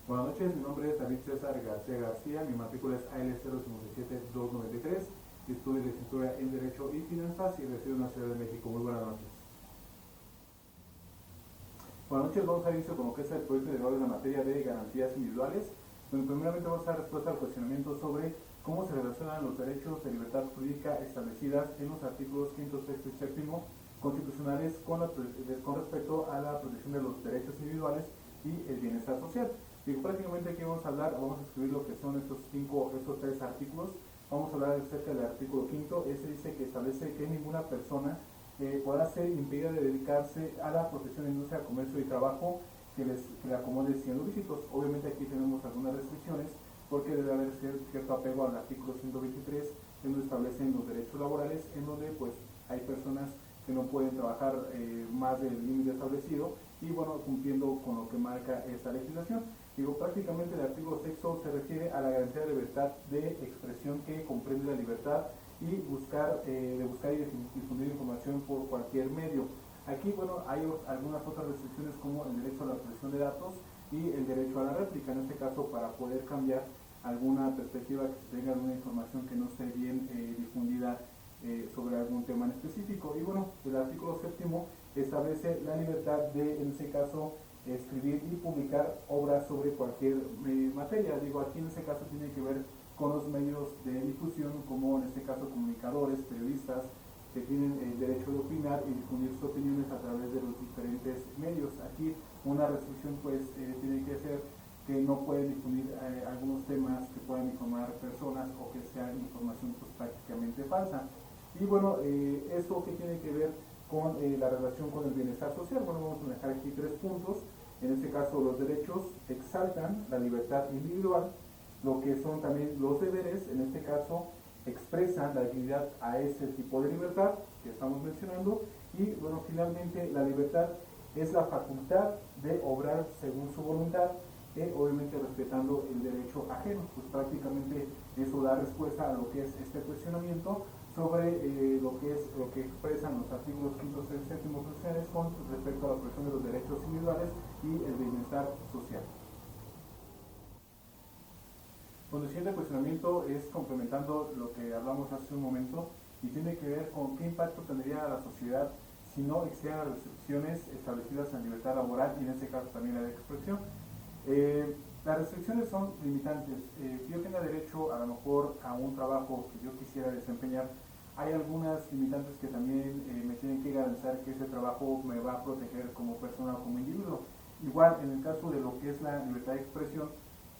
Buenas noches, mi nombre es David César García García, mi matrícula es AL057293, estudio licenciatura en Derecho y Finanzas y resido en la Ciudad de México. Muy buenas noches. Buenas noches, vamos a inicio con lo que es el proyecto de grado en la materia de garantías individuales, donde primeramente vamos a dar respuesta al cuestionamiento sobre cómo se relacionan los derechos de libertad jurídica establecidas en los artículos 5, 6 y 7 constitucionales con respecto a la protección de los derechos individuales y el bienestar social. Y prácticamente aquí vamos a escribir lo que son estos tres artículos. Vamos a hablar acerca del artículo 5. Ese dice que establece que ninguna persona podrá ser impedida de dedicarse a la profesión, industria, comercio y trabajo que le acomode siendo lícitos. Obviamente aquí tenemos algunas restricciones porque debe haber cierto apego al artículo 123, en donde establecen los derechos laborales, en donde pues hay personas que no pueden trabajar más del límite establecido y bueno, cumpliendo con lo que marca esta legislación. Digo, prácticamente el artículo 6 se refiere a la garantía de libertad de expresión que comprende la libertad y buscar y difundir información por cualquier medio. Aquí, bueno, hay algunas otras restricciones como el derecho a la protección de datos y el derecho a la réplica, en este caso para poder cambiar alguna perspectiva que se tenga alguna información que no esté bien difundida sobre algún tema en específico. Y bueno, el artículo 7 establece la libertad de, en este caso, escribir y publicar obras sobre cualquier materia. Digo, aquí en este caso tiene que ver con los medios de difusión, como en este caso comunicadores, periodistas, que tienen el derecho de opinar y difundir sus opiniones a través de los diferentes medios. Aquí una restricción pues tiene que ser que no pueden difundir algunos temas que puedan informar personas o que sea información pues prácticamente falsa. Y bueno, esto que tiene que ver con la relación con el bienestar social. Bueno, vamos a dejar aquí 3 puntos. En este caso, los derechos exaltan la libertad individual, lo que son también los deberes, en este caso, expresan la dignidad a ese tipo de libertad que estamos mencionando. Y bueno, finalmente, la libertad es la facultad de obrar según su voluntad, obviamente respetando el derecho ajeno. Pues prácticamente eso da respuesta a lo que es este cuestionamiento sobre lo que expresan los artículos 5, 6 y 7 constitucionales con respecto a la protección de los derechos individuales y el bienestar social. Bueno, el siguiente cuestionamiento es complementando lo que hablamos hace un momento y tiene que ver con qué impacto tendría a la sociedad si no existieran las restricciones establecidas en libertad laboral y en este caso también la de expresión. Las restricciones son limitantes. Si yo tenga derecho a lo mejor a un trabajo que yo quisiera desempeñar, hay algunas limitantes que también me tienen que garantizar que ese trabajo me va a proteger como persona o como individuo. Igual, en el caso de lo que es la libertad de expresión,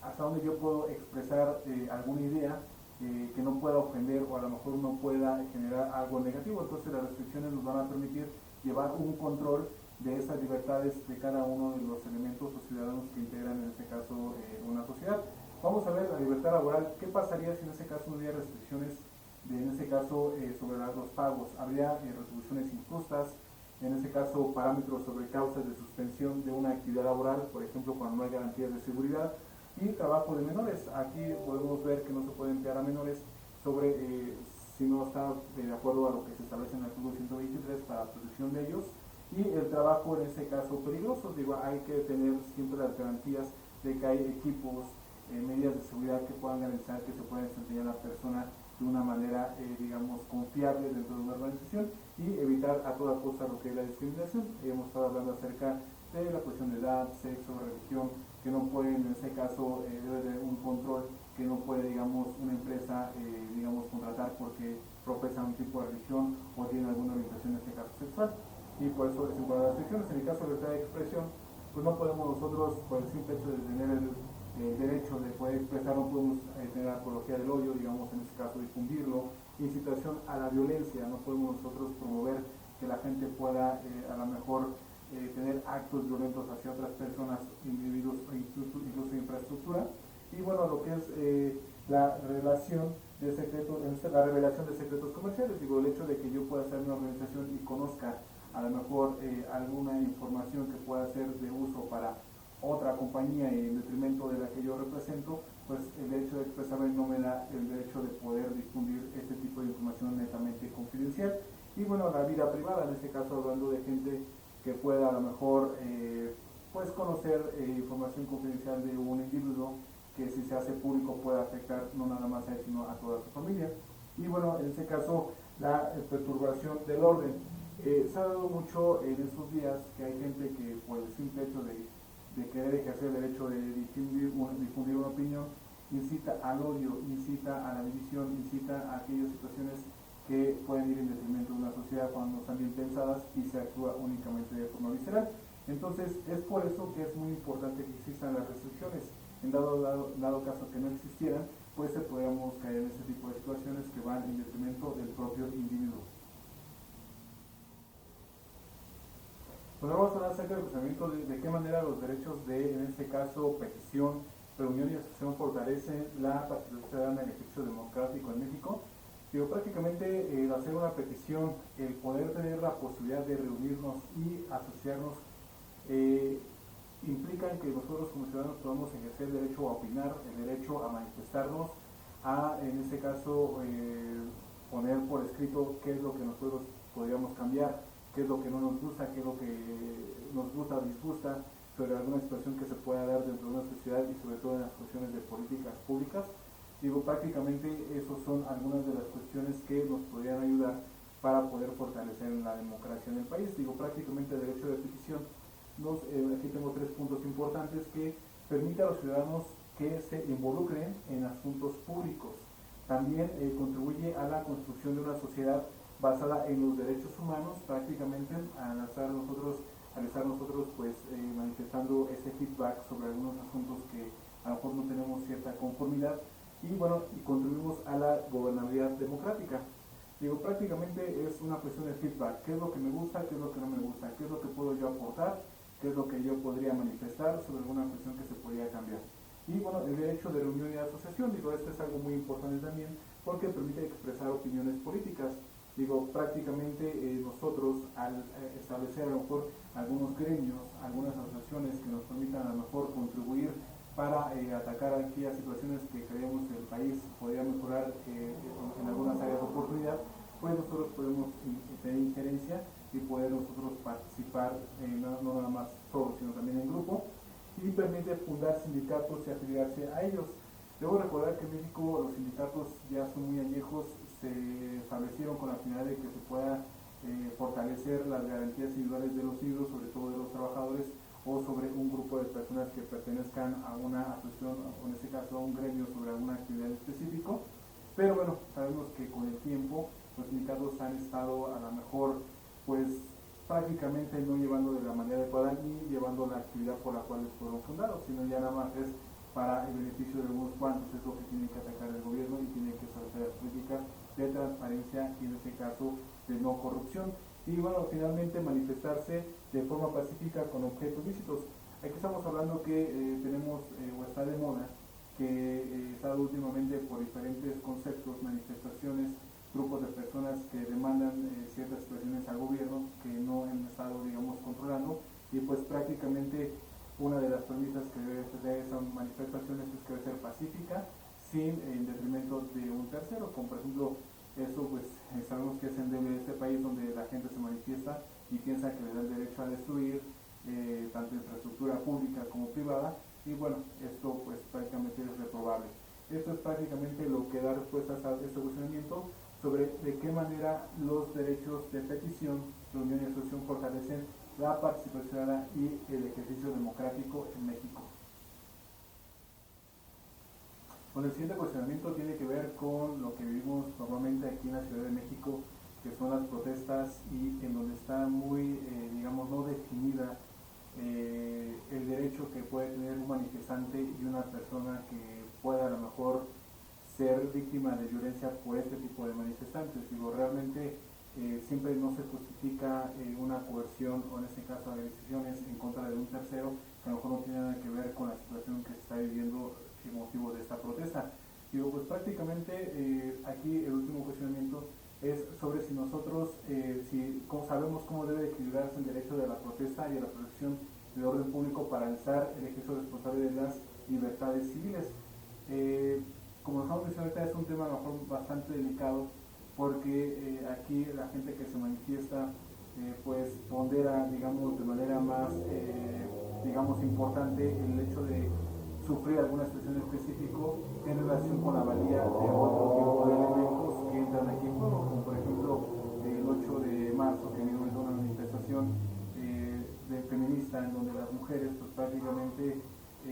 hasta donde yo puedo expresar alguna idea que no pueda ofender o a lo mejor no pueda generar algo negativo. Entonces las restricciones nos van a permitir llevar un control de esas libertades de cada uno de los elementos o ciudadanos que integran en este caso una sociedad. Vamos a ver la libertad laboral. ¿Qué pasaría si en este caso no hubiera restricciones en este caso sobre los pagos? Habría retribuciones injustas, en este caso parámetros sobre causas de suspensión de una actividad laboral, por ejemplo cuando no hay garantías de seguridad, y trabajo de menores. Aquí podemos ver que no se puede emplear a menores sobre si no está de acuerdo a lo que se establece en el artículo 123 para la protección de ellos, y el trabajo en este caso peligroso. Digo, hay que tener siempre las garantías de que hay equipos, medidas de seguridad que puedan garantizar que se pueda desempeñar a la persona de una manera, digamos, confiable dentro de una organización y evitar a toda costa lo que es la discriminación. Hemos estado hablando acerca de la cuestión de edad, sexo, religión, que no pueden, en este caso, debe de un control que no puede, digamos, una empresa, digamos, contratar porque profesan un tipo de religión o tienen alguna orientación, en este caso, sexual. Y por eso es igual a las restricciones. En el caso de libertad de expresión, pues no podemos nosotros, por el simple hecho de tener el derecho de poder expresar, no podemos tener apología del odio, digamos, en este caso difundirlo, incitación a la violencia, no podemos nosotros promover que la gente pueda a lo mejor tener actos violentos hacia otras personas, individuos o incluso infraestructura. Y bueno, lo que es la relación de secretos, la revelación de secretos comerciales, digo, el hecho de que yo pueda estar en una organización y conozca a lo mejor alguna información que pueda ser de uso para otra compañía y en detrimento de la que yo represento, pues el derecho de expresarme no me da el derecho de poder difundir este tipo de información netamente confidencial. Y bueno, la vida privada, en este caso hablando de gente que pueda a lo mejor pues conocer información confidencial de un individuo que si se hace público puede afectar no nada más a él sino a toda su familia. Y bueno, en este caso la perturbación del orden. Se ha dado mucho en estos días que hay gente que por el simple hecho de querer ejercer el derecho de difundir una opinión, incita al odio, incita a la división, incita a aquellas situaciones que pueden ir en detrimento de una sociedad cuando no están bien pensadas y se actúa únicamente de forma visceral. Entonces es por eso que es muy importante que existan las restricciones. En dado caso que no existieran, pues podríamos caer en este tipo de situaciones que van en detrimento del propio individuo. Pues vamos a hablar acerca del funcionamiento de qué manera los derechos de, en este caso, petición, reunión y asociación fortalecen la participación ciudadana en el ejercicio democrático en México. Digo, prácticamente el hacer una petición, el poder tener la posibilidad de reunirnos y asociarnos, implican que nosotros como ciudadanos podamos ejercer el derecho a opinar, el derecho a manifestarnos, a, en este caso, poner por escrito qué es lo que nosotros podríamos cambiar, qué es lo que no nos gusta, qué es lo que nos gusta o disgusta sobre alguna situación que se pueda dar dentro de una sociedad y sobre todo en las cuestiones de políticas públicas. Digo, prácticamente esos son algunas de las cuestiones que nos podrían ayudar para poder fortalecer la democracia en el país. Digo, prácticamente el derecho de petición, aquí tengo 3 puntos importantes que permite a los ciudadanos que se involucren en asuntos públicos. También contribuye a la construcción de una sociedad basada en los derechos humanos, prácticamente al estar nosotros pues manifestando ese feedback sobre algunos asuntos que a lo mejor no tenemos cierta conformidad y bueno, y contribuimos a la gobernabilidad democrática. Digo, prácticamente es una cuestión de feedback, qué es lo que me gusta, qué es lo que no me gusta, qué es lo que puedo yo aportar, qué es lo que yo podría manifestar sobre alguna cuestión que se podría cambiar. Y bueno, el derecho de reunión y asociación, digo, esto es algo muy importante también porque permite expresar opiniones políticas. Digo, prácticamente nosotros al establecer a lo mejor algunos gremios, algunas asociaciones que nos permitan a lo mejor contribuir para atacar aquellas situaciones que creemos que el país podría mejorar en algunas áreas de oportunidad, pues nosotros podemos tener injerencia y poder nosotros participar no nada más solo, sino también en grupo, y permite fundar sindicatos y afiliarse a ellos. Debo recordar que en México los sindicatos ya son muy añejos, se establecieron con la finalidad de que se pueda fortalecer las garantías individuales de los individuos, sobre todo de los trabajadores, o sobre un grupo de personas que pertenezcan a una asociación, o en este caso a un gremio sobre alguna actividad específico. Pero bueno, sabemos que con el tiempo los sindicatos han estado a lo mejor pues prácticamente no llevando de la manera adecuada ni llevando la actividad por la cual fueron fundados, sino ya nada más es para el beneficio de unos cuantos, es lo que tiene que atacar el gobierno y tiene que establecer políticas de transparencia y en este caso de no corrupción. Y bueno, finalmente manifestarse de forma pacífica con objetos lícitos. Aquí estamos hablando que tenemos o está de moda que está últimamente por diferentes conceptos, manifestaciones, grupos de personas que demandan ciertas situaciones al gobierno que no han estado, digamos, controlando y pues prácticamente una de las premisas que debe tener esas manifestaciones es que debe ser pacífica, sin detrimento de un tercero, como por ejemplo, eso pues sabemos que es endeble de este país donde la gente se manifiesta y piensa que le da el derecho a destruir tanto infraestructura pública como privada, y bueno, esto pues prácticamente es reprobable. Esto es prácticamente lo que da respuestas a este cuestionamiento sobre de qué manera los derechos de petición, reunión y asociación fortalecen la participación ciudadana y el ejercicio democrático en México. Bueno, el siguiente cuestionamiento tiene que ver con lo que vivimos normalmente aquí en la Ciudad de México, que son las protestas y en donde está muy, digamos, no definida el derecho que puede tener un manifestante y una persona que pueda a lo mejor ser víctima de violencia por este tipo de manifestantes. Digo, realmente siempre no se justifica una coerción o en este caso agresiones en contra de un tercero que a lo mejor no tiene nada que ver con la situación que se está viviendo el motivo de esta protesta. Digo, pues prácticamente aquí el último cuestionamiento es sobre si nosotros, sabemos cómo debe equilibrarse el derecho de la protesta y a la protección del orden público para alzar el ejercicio responsable de las libertades civiles. Como estamos diciendo ahorita, es un tema a lo mejor bastante delicado porque aquí la gente que se manifiesta pues pondera, digamos, de manera más, digamos, importante el hecho de sufrir alguna situación específica en relación con la valía de otro tipo de elementos que entran aquí en juego, como por ejemplo el 8 de marzo, que vino una manifestación feminista en donde las mujeres pues prácticamente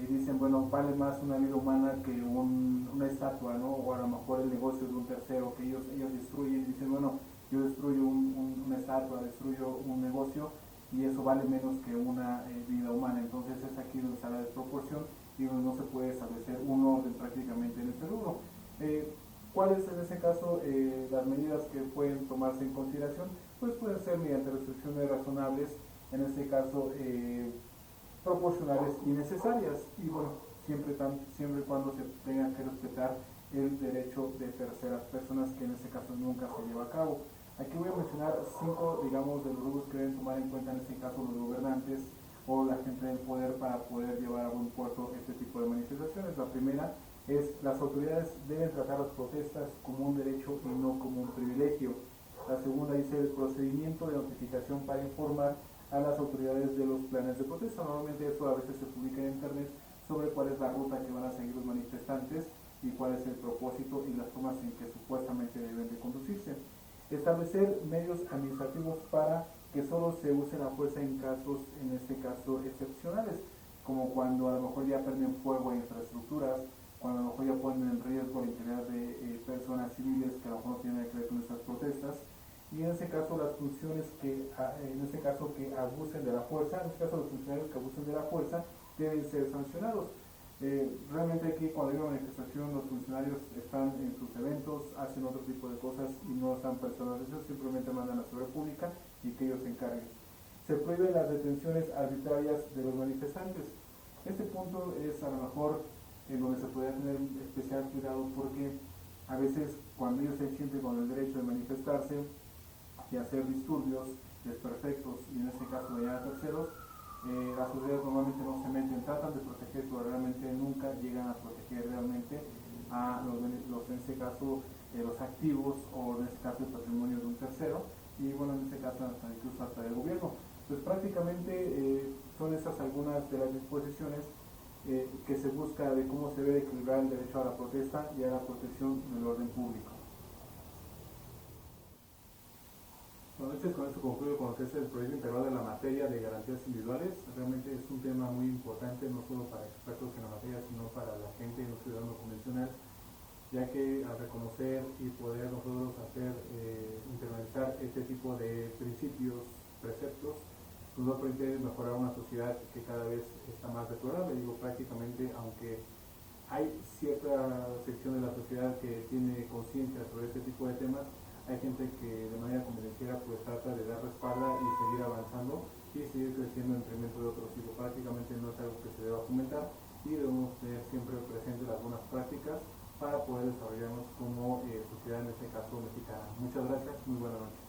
dicen, bueno, vale más una vida humana que una estatua, ¿no? O a lo mejor el negocio de un tercero que ellos destruyen y dicen, bueno, yo destruyo una estatua, destruyo un negocio y eso vale menos que una vida humana. Entonces es aquí donde está la desproporción y donde no se puede establecer un orden prácticamente en este rubro. ¿Cuáles en ese caso las medidas que pueden tomarse en consideración? Pues pueden ser mediante restricciones razonables, en este caso proporcionales y necesarias, y bueno, siempre y cuando se tenga que respetar el derecho de terceras personas, que en este caso nunca se lleva a cabo. Aquí voy a mencionar 5, digamos, de los rubros que deben tomar en cuenta en este caso los gobernantes o la gente del poder para poder llevar a buen puerto este tipo de manifestaciones. La primera es: las autoridades deben tratar las protestas como un derecho y no como un privilegio. La segunda dice: el procedimiento de notificación para informar a las autoridades de los planes de protesta. Normalmente eso a veces se publica en internet sobre cuál es la ruta que van a seguir los manifestantes y cuál es el propósito y las formas en que supuestamente deben de conducirse. Establecer medios administrativos para que solo se use la fuerza en casos, en este caso, excepcionales, como cuando a lo mejor ya prenden fuego a infraestructuras, cuando a lo mejor ya ponen en riesgo la integridad de personas civiles que a lo mejor no tienen que ver con estas protestas, y en ese caso las funciones que, en este caso, que abusen de la fuerza, en este caso los funcionarios que abusen de la fuerza deben ser sancionados. Realmente aquí cuando hay una manifestación los funcionarios están en sus eventos, hacen otro tipo de cosas y no están personalizados, simplemente mandan a la seguridad pública y que ellos se encarguen. Se prohíben las detenciones arbitrarias de los manifestantes. Este punto es a lo mejor en donde se puede tener especial cuidado, porque a veces cuando ellos se sienten con el derecho de manifestarse y hacer disturbios desperfectos y en este caso dañar a terceros, las autoridades normalmente no se meten, tratan de proteger, pero realmente nunca llegan a proteger realmente a en este caso los activos o en este caso el patrimonio de un tercero, y bueno, en este caso hasta incluso hasta del gobierno. Pues prácticamente son estas algunas de las disposiciones que se busca de cómo se debe equilibrar el derecho a la protesta y a la protección del orden público. Bueno, con esto concluyo con lo que es el proyecto integral de la materia de garantías individuales. Realmente es un tema muy importante, no solo para expertos en la materia, sino para la gente y los ciudadanos convencional, ya que al reconocer y poder nosotros hacer, internalizar este tipo de principios, preceptos, nos va a permitir mejorar una sociedad que cada vez está más deplorable. Digo, prácticamente, aunque hay cierta sección de la sociedad que tiene conciencia sobre este tipo de temas, hay gente que de manera convenenciera pues trata de dar respaldo y seguir avanzando y seguir creciendo en detrimento de otros. Digo, prácticamente no es algo que se deba fomentar y debemos tener siempre presentes las buenas prácticas para poder desarrollarnos como sociedad, en este caso mexicana. Muchas gracias, muy buenas noches.